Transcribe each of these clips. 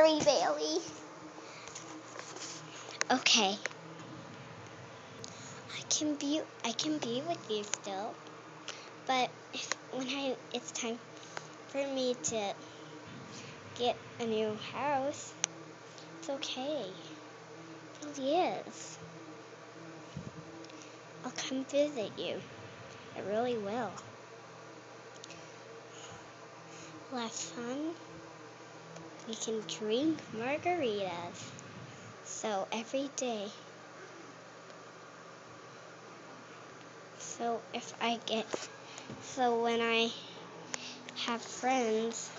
sorry, Bailey. Okay. I can be with you still, but when it's time for me to get a new house, it's okay. It really is. I'll come visit you. I really will. We'll have fun. We can drink margaritas. So every day. So when I have friends,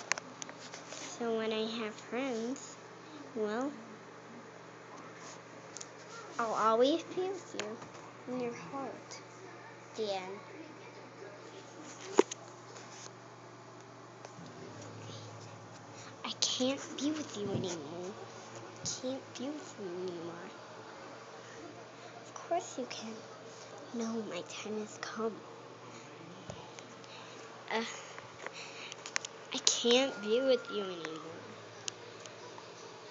well, I'll always be with you in your heart. The end. I can't be with you anymore. Can't be with you anymore. Of course you can. No, my time has come. I can't be with you anymore.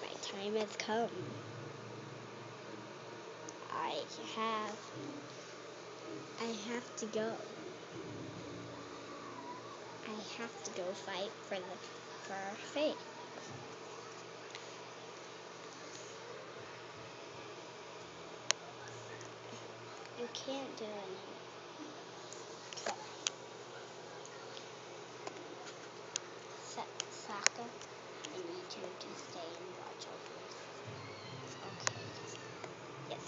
My time has come. I have to go. I have to go fight for our fate. You can't do it now. Sokka, I need you to stay and watch over us. Okay. Yes.